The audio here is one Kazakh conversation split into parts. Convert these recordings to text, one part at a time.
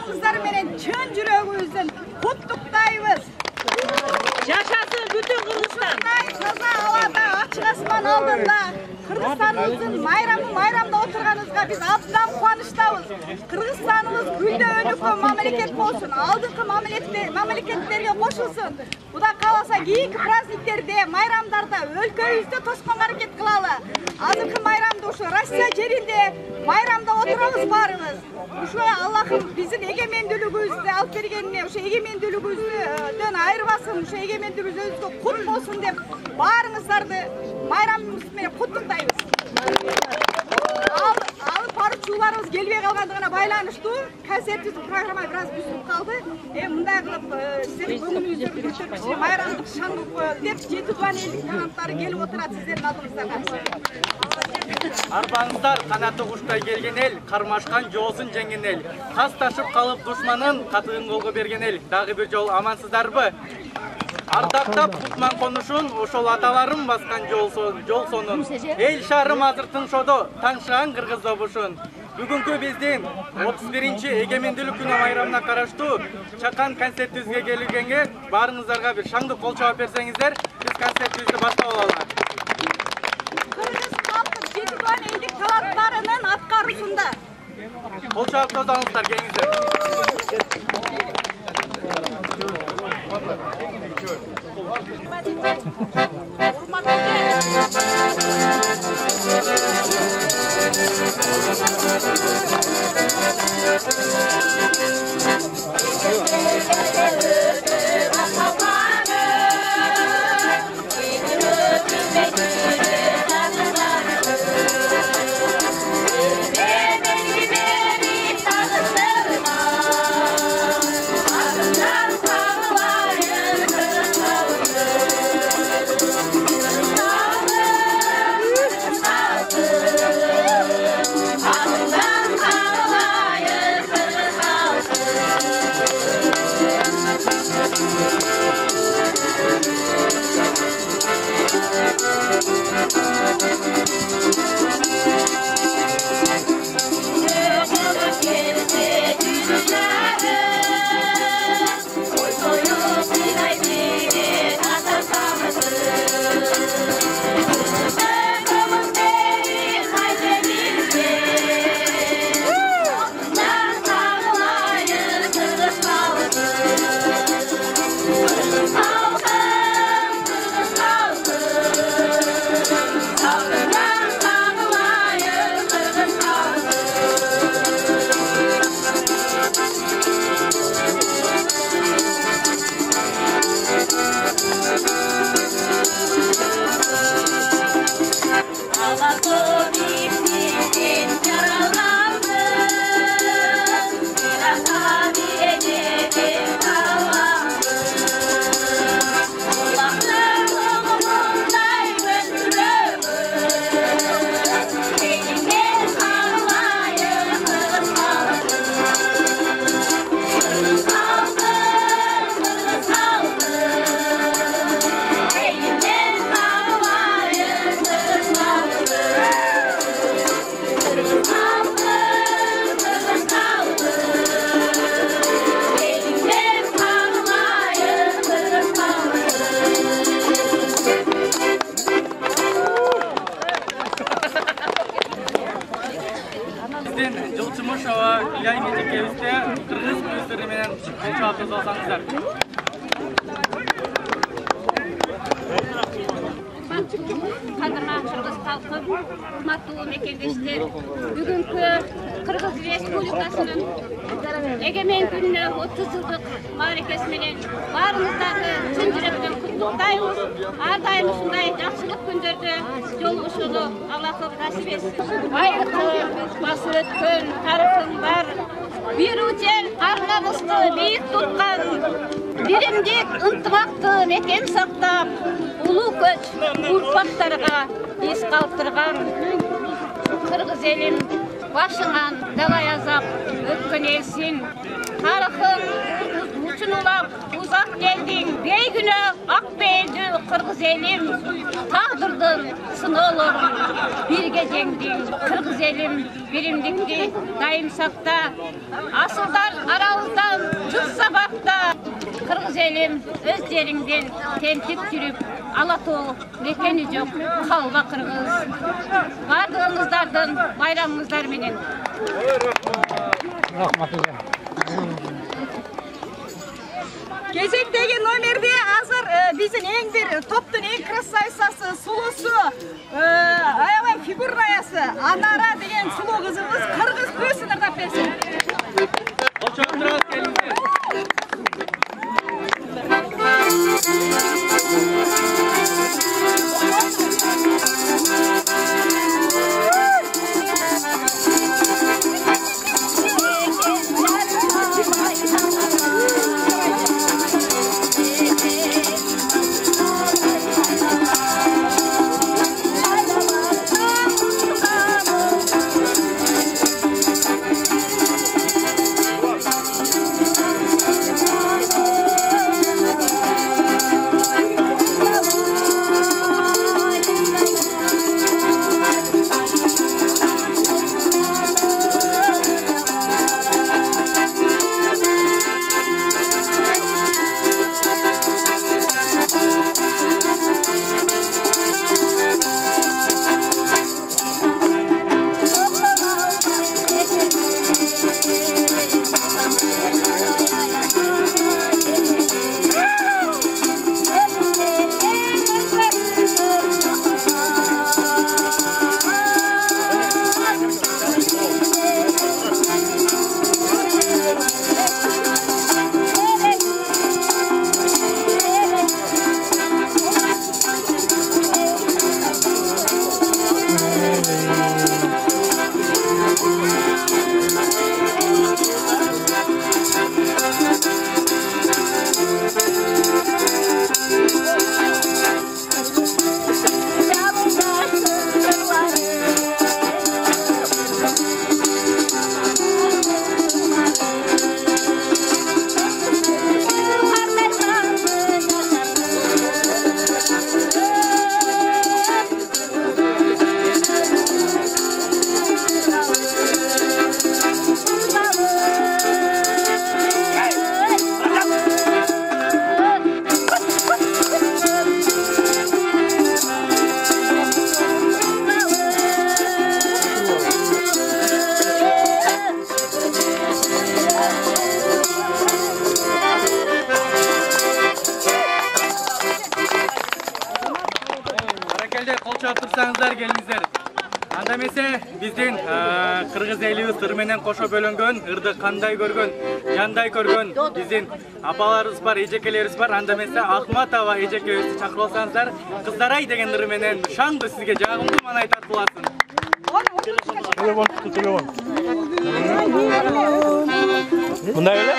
Barыңızдар менен чын жүрөгүбүздөн куттуктайбыз. Жашасын бүтүн Кыргызстан. Таза абада, ачык асман алдында Кыргызстаныбыздын майрамда отурганыбызга биз абдан кубанычтабыз. Кыргызстаныбыз гүлдө өнүккөн мамлекет болсун, алдыңкы мамлекеттерге кошулсун. Кудай кааласа кийинки праздниктерде, майрамдарда өлкөбүздө тосконго аракет кылалы. Азыркы майрамда ушу Россия жеринде майрамда отурабыз баарыбыз. Ушу Аллахым биздин эгемендүүлүгүбүздү алып бергенине, ушу эгемендүүлүгүбүздөн айырбасын, ушу эгемендүүлүгүбүзгө кут болсун деп баарыңыздарды майрамыбыз менен куттуктайбыз. Алып баруучуларыбыз келбей калгандыгына байланыштуу концертибиздин программа бир аз бүзүлүп калды. Мындай кылып сиздердин көңүлүңүздү көтөрүп майрамдык шаңдык коелу деп 7 туган элдин канаттары келип отурат сиздердин алдыңыздарга. Арбаңыздар канаты куштай келген ел, кармашкан жоосун жеңген ел. Кас ташып калып душманын катыгын колго берген ел. Дагы бир жолу амансыздарбы? Ардактап Кутман конушун, ошол аталарым баскан жол сонун. Эл шаарым азыр тыншоодо, таңшыган кыргыз добушун. Бүгүнкү биздин 31-чи эгемендүүлүк күнү майрамына караштуу чакан концертибизге келгенге баарыңыздарга бир шаңдык кол чаап берсеңиздер, биз концертибизди баштап алалы. Кыргыз халкы 7 туган элдик талаптарынын аткаруусунда. Кол чаап тозаңыздар, келиңиздер. Kırgız büyüsleri menen çağatız olsanızlar. Kadırman Kırgız halkı, hurmattуу mekendештер, бүгүнкү Кыргыз Республикасынын эгемен күнүнө 30 жылдык мааракеси менен баарыңыздарды чын жүрөктөн куттуктайбыз. Ар дайым ушундай жакшылык күндөрдө жолугушууну Аллахым насип этсин. Байыркы басып өткөн тарыхың бар. Bir uçel karnımızdı beyik tutkan, birimdik ıntımaqtı meken saqtap, ulu köç urpaqtarga iz qaltırgan, Kırgız elim başınan dalay azap ötkön elsin. Tarıxın uçun ulap uzak geldin, beygünü akbeydü Kırgız elim, tağdırdın sınolorun birge jengdin Kırgız elim birimlikti daim sakta. Asıldan araldan cız sabakta. Kırgız elim öz yerinden tentip sürüp Alatolu mekeni yok kalba Kırgız. Vardığımızlardan bayramımızlar menen. Кезектегі номерде азыр біздің ең бір топтың ең красавицасы, сұлусы, аябай фигурнаясы Анара деген сұлу қызымыз Қырғыз күресін ырдап берсін. Gelingizler. Анда эмесе биздин кыргыз элибиз ыр менен кошо бөлөнгөн, ырды кандай көргөн, жандай көргөн биздин апаларыбыз бар, эжекелерибиз бар. Анда эмесе Ахматова эжекебизди чакырып алсаңыздар, кыздар-ай деген ыры менен шаңды сизге жагымдуу маанай тартууласын. Телефон, телефон. Мындай эле?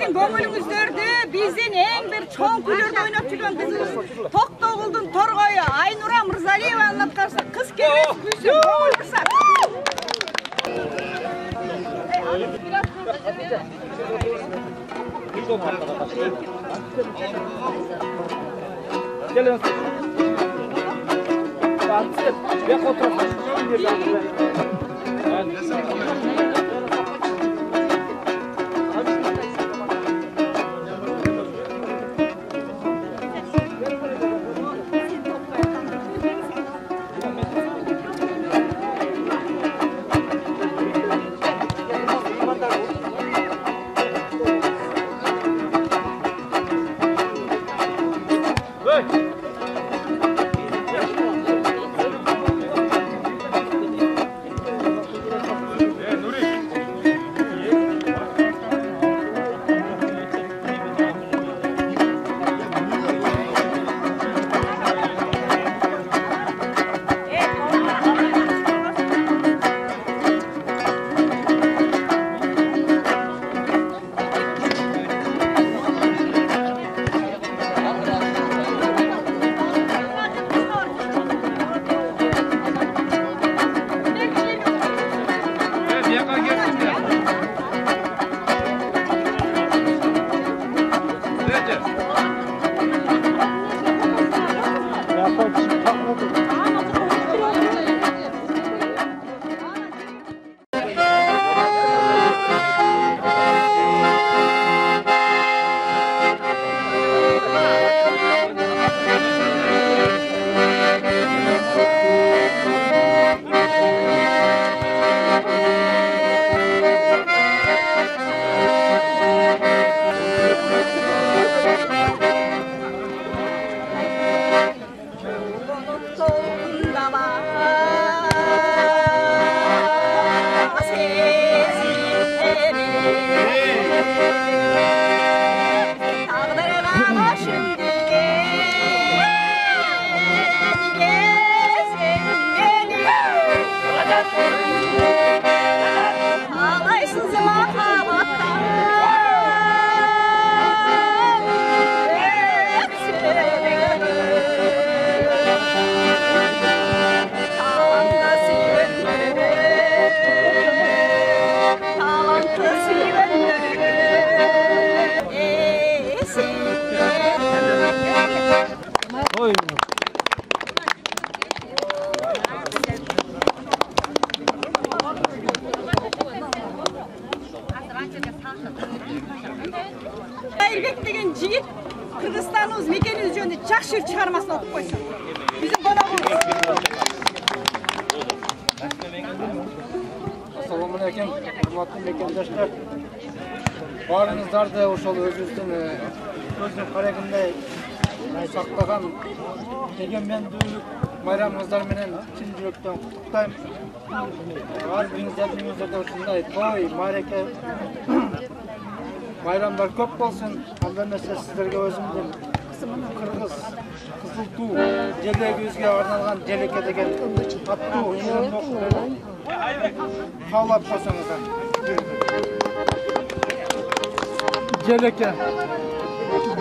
Sizin көңүлүңүздөрдө биздин эң бир чоң күйлөрдү ойноп жүргөн кызыбыз Токтогулдун торгою Айнура Мырзалиеванын аткарса кыз келбес күйсү көңүл кырсат. Айырбек деген жигит Кыргызстаныбыз мекенибиз жөнүндө жакшы чыгармасын окуп койсун. Биздин коногубуз. Assalomu alaykum, hurmatli mekandashlar. Barыңыздарды ошол өзүбүздүн көздүн карагындай сактаган эгемендүүлүк майрамыңыздар менен чын жүрөктөн куттуктайм. Ар бириңиздерде ушундай той, маареке, bayramlar көп болсын. Анда эмесе сиздерге өзүмдүн Кыргыз Кызыл Туу желегибизге арналган желеке деген аттуу каалап койсоңуздар. Желеке.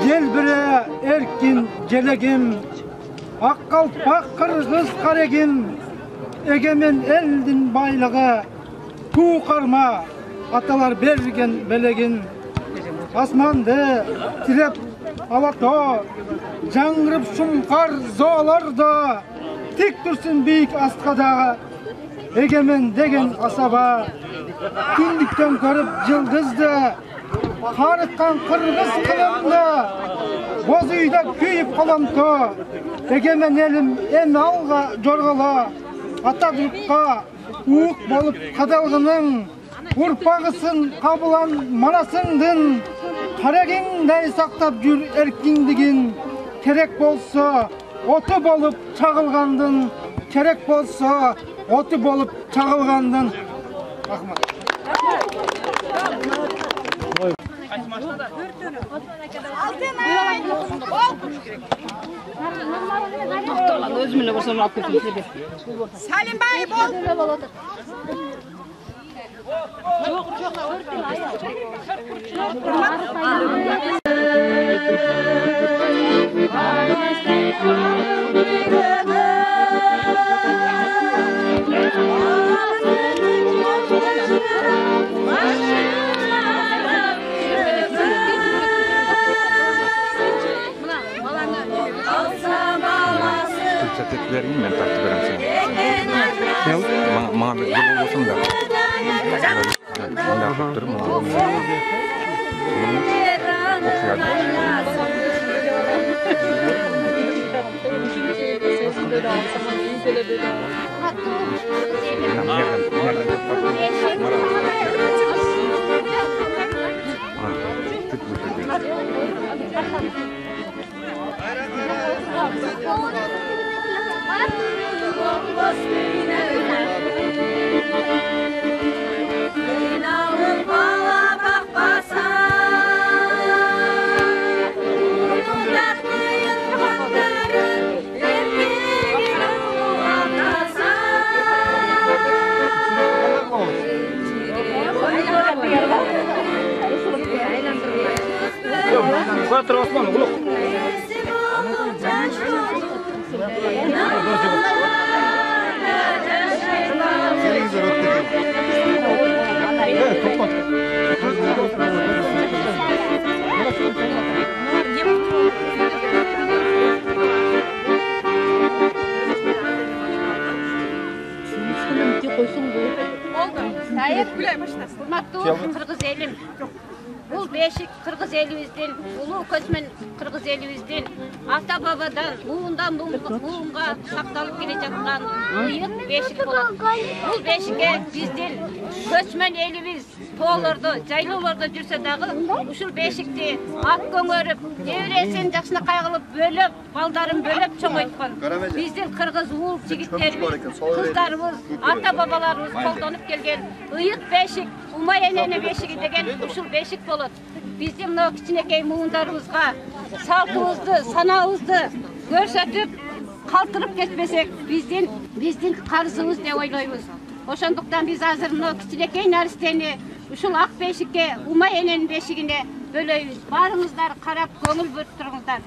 Жел бире эркин желегим, ак калпак кыргыз карегим, эгемен элдин байлыгы, туу карма аталар берген белегин. Asmandı tirep alato, жаңырып шумкар zo'larda, tik tursun büyük astkada, egemen degen asaba, күндүктөн көрүп жылдызды, карыккан кыргыз кылымда, боз үйдө күйүп каламто, egemen elim эми алга жорголо, ата журтка уук болуп кадалгынын, урпагысын кабылан манасыңдын, карегиңдей сактап жүр эркиңдигин, керек болсо оту болуп чагылгандын, керек болсо оту болуп чагылгандын. Рахмат. Салимбай бол. Çatet vereyim ben tartı veren seni. Bana bir yol olsun da. Ben de yaptırım. Kuatro Osman, oğlum. Kırgız elim. Bu beşik Kırgız elimizden, ulu köçmen Kırgız elimizden, ata babadan, buğundan buğunga saklanıp gelecekten büyük beşik болады. Bu beşik'e bizden köçmen elimiz toğlarda, jaylalarda жүрсе дағы, ушул beşikti ак көңөрүп, невресин жакшына кайгылып бөлөп, балдарын бөлөп чоңойткон. Биздин кыргыз уул жигиттерибиз, кыздарыбыз, ата бабаларыбыз колдонуп келген ыйык бешик, умай энене бешиги деген ушул бешик болот. Биздин мына кичинекей муундарыбызга салтыбызды, санабызды көрсөтүп, калтырып кетпесек, биздин карызыбыз деп ойлойбуз. Ошондуктан биз азыр мына кичинекей наристени ушул ак бешикке, умай эненин бешигине бөлөйбүз. Барыңыздар карап көңүл бөлүп туруңуздар.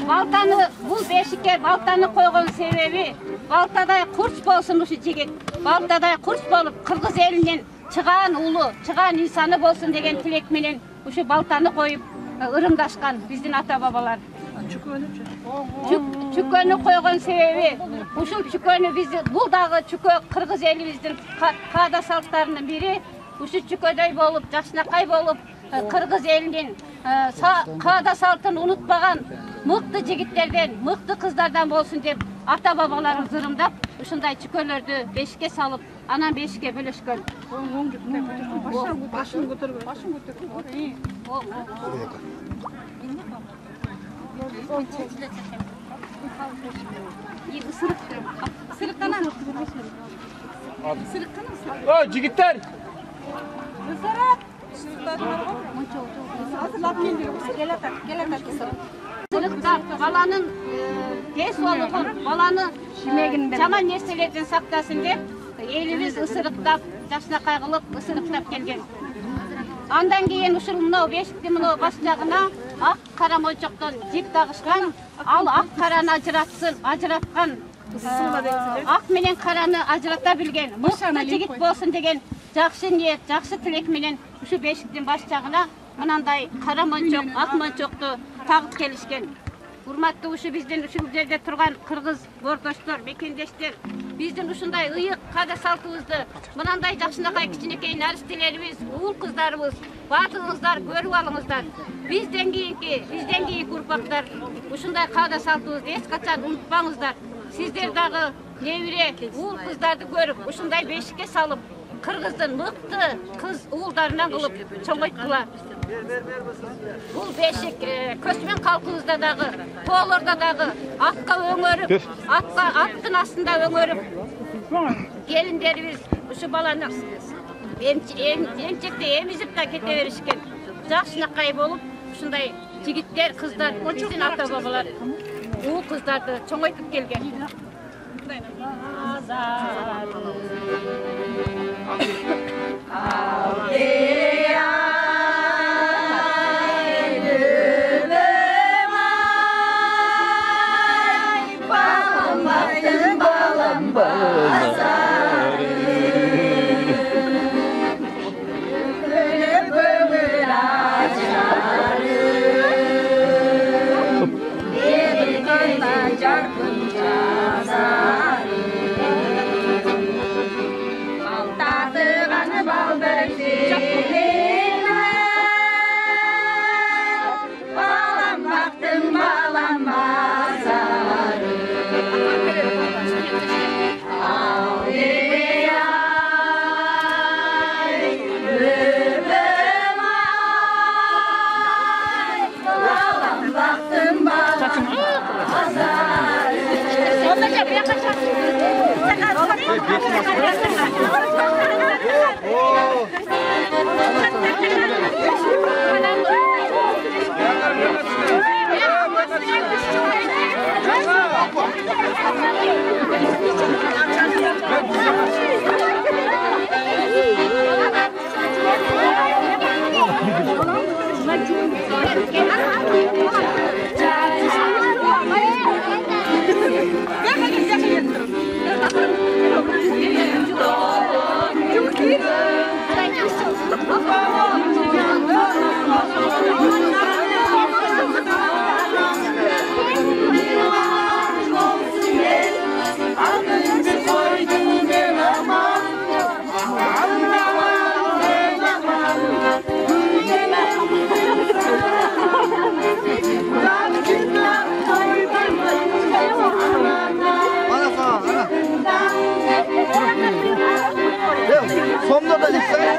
Балтаны, бул бешикке балтаны койгон себеби, балтадай курч болсун ушу жигит. Балтадай курч болуп, кыргыз элинин чыгаан улу, чыгаан инсаны болсун деген тилек менен ушу балтаны коюп ырымдашкан биздин ата бабалар. Чүкөнү койгон себеби, ушул чүкөнү биз бул дагы чүкө кыргыз элибиздин каада салттарынын бири. Ушу чүкөдөй болуп, жакшынакай болуп, кыргыз элинин каада салтын унутпаган мыкты жигиттерден, мыкты кыздардан болсун деп ата бабаларыбыз ырымдап, ушундай чүкөлөрдү бешикке салып, анан бешикке бөлөшкөн. Башын көтөргөн. Жигиттер! Сырыктап, баланын тез болугун, баланы жаман нерселерден сактасын деп, элибиз ысырыктап, жакшынакай кылып, ысырыктап келген. Андан кийин ушул мынау бешиктин мынау баш жагына ак кара мончоктон жип тагышкан, ал ак караны ажыраткан, ак менен караны ажырата билген, мыкты жигит болсун деген жакшы ниет, жакшы тилек менен ушу бешиктин баш жагына мынандай кара мончок, ак мончокту тагып келишкен. Урматтуу ушу биздин ушул жерде турган кыргыз бордоштор, мекендештер, биздин ушундай ыйык каада салтыбызды мынандай жакшынакай кичинекей наристелерибиз, уул кыздарыбыз, баатыңыздар көрүп алыңыздар. Бизден кийинки урпактар ушундай каада салтыбызды эч качан унутпаңыздар. Сиздер дагы небире уул кыздарды көрүп, ушундай бешикке салып, кыргыздын мыкты кыз уулдарынан кылып чоңойткула. Бул бешик көчмөн калкыбызда дагы, тоолордо дагы атка өңөрүп, аттын астында өңөрүп, келиндерибиз ушу баланы эмчекте эмизип да кете беришкен. Жакшынакай болуп, ушундай жигиттер, кыздар, биздин ата бабалар уул кыздарды чоңойтуп келген. Sonunda da gitsen.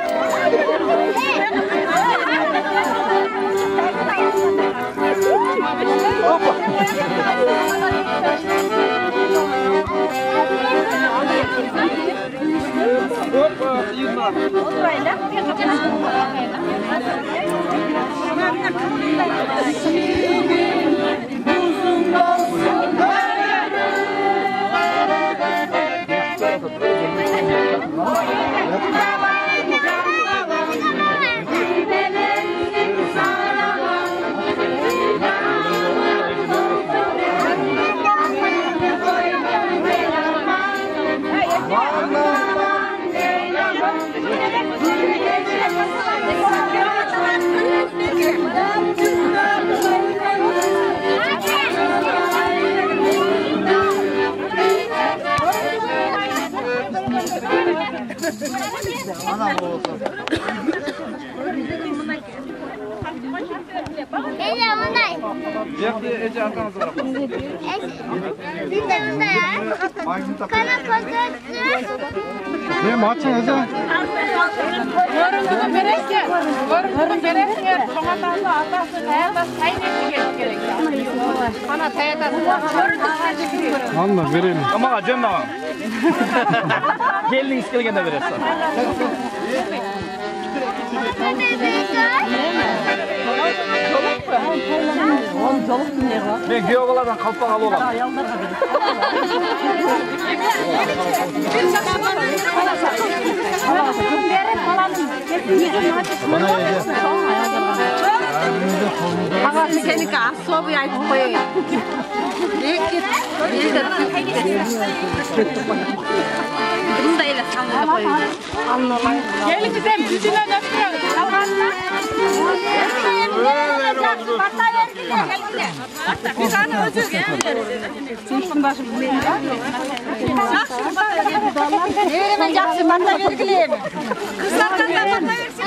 Ece arkanızı bırakın. Bir de bunda ya. Kana pozisyon. Ne maçın Ece? Yorumunu verirken, soğanlarla atasın, hayata sayın etki gerek. Bana tayatasın. Allah verelim. Ama acem ama. Gelin iskelgende verirsin. Ben geogalardan kalpak alı olam. Ağası kendi kahso bu yayıp koyuyor. Bunu da öyle sanırım koyuyor. Gelin bize yüzüne gösteriyoruz. Bir tane özür Çeksin başım. Hemen jaksın bana vergileyim. Kızlardan da bana versin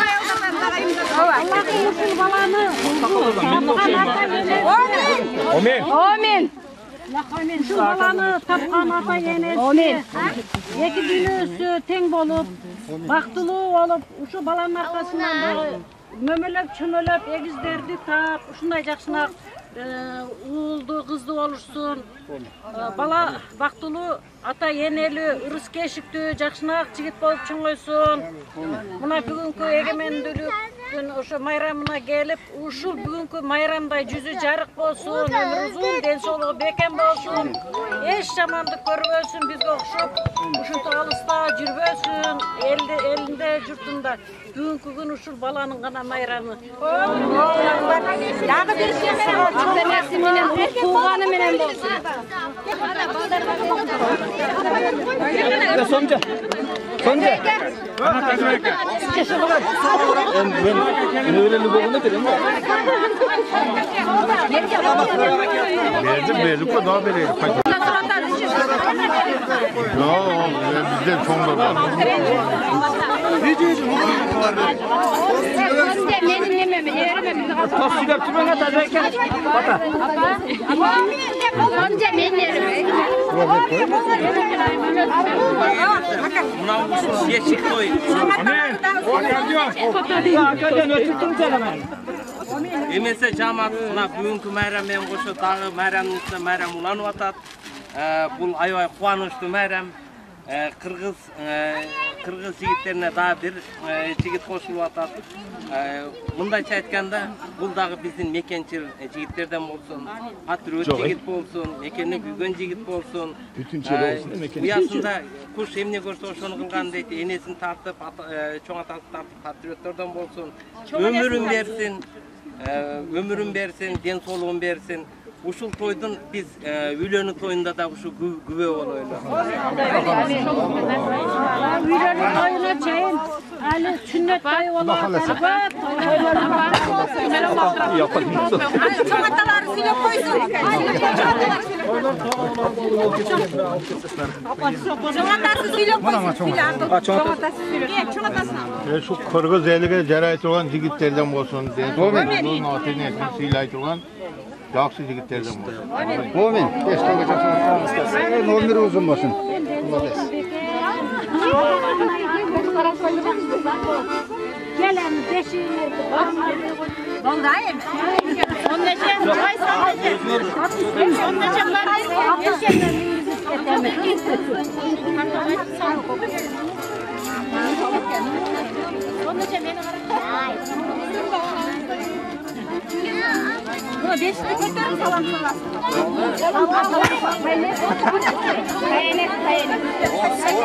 Amin. Şu balanı tapkan ata yenesi, iki dünüsü ten bolup, baktılığı olup, şu balanın arkasından mömölöp çömölöp egizlerdi tap, şundaycaksına uğuldu, kızdı olursun. Bala baktılığı ata yeneli, ırıs keşikti, jaksına çigit bolup çöngöysün. Buna bugünkü egemendülük Türk'ün oşo mayramına gelip uşul bugünkü mayramda yüzü jarık bolsun, ömrü uzun, densoluğu beken bolsun. Eş jamandık görбөсүн bizge okşop, uşuntu alısta жүрбөсүn, elinde, jurtunda. Bugünkü gün uşul balanın gana mayramı. Dagı bir şey menen tuğanı menen bolsun. Sonca. Ben öğrenli bolunu dedim. Verdim ko daha vereyim. Yok bizden sonda var. Tasdilap tümene tazayken. Bata. Önce ben yerim. Emese jamat mына бүгүнкү майрам менен кошо дагы майрамдын үстүнө майрам уланып атат. Бул аябай кубанычтуу майрам. Кыргыз жигиттерине дагы бир жигит кошулуп атат. Мындайча айтканда, бул дагы биздин мекенчил жигиттерден болсун, патриот жигит болсун, мекени күйгөн жигит болсун. Уясында куш эмне көрсө ошону кылган дейт, энесин тартып, чоң атасын тартып патриоттордон болсун. Ömürün bersin, den soluğun bersin. Uşul toydun biz ülönü toyunda da uşu güve oluyorlar. Ülönü toyuna çayın, Ali sünnet dayı olur. Çoğataları silip koysun. Çoğatası silip koysun. Şu Kırgız eliga jarayt olan jigitlerden bolsun. Densolukluğun atını siylay turgan yaxşı jigitlerden bolsun. Amin. Eşkaga çaksın. Ömrü uzun bolsun. Gelen beşiği. Vallahi mi? Buna beşikli kötülerim salam kırlasın.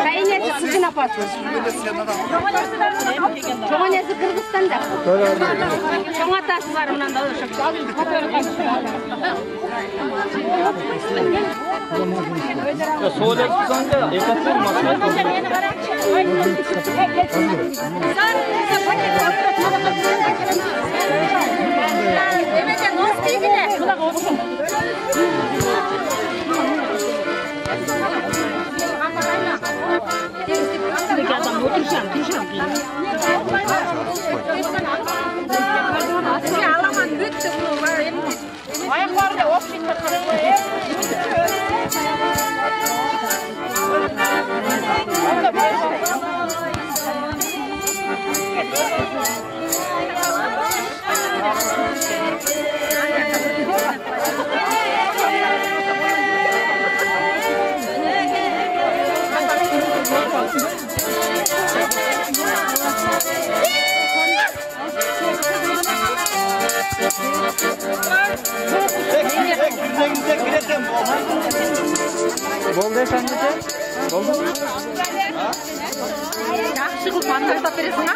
Kaynet sizin apartman. Çoğanesi Kırgızstan'da. Çoğatası var ondan da oluşup. Soğuk sanca ekatır Ayaklarla ok şimdi kırılıyor. Boldu efendim. Boldu. Yaxşı qılıb mantarda verəsən ha?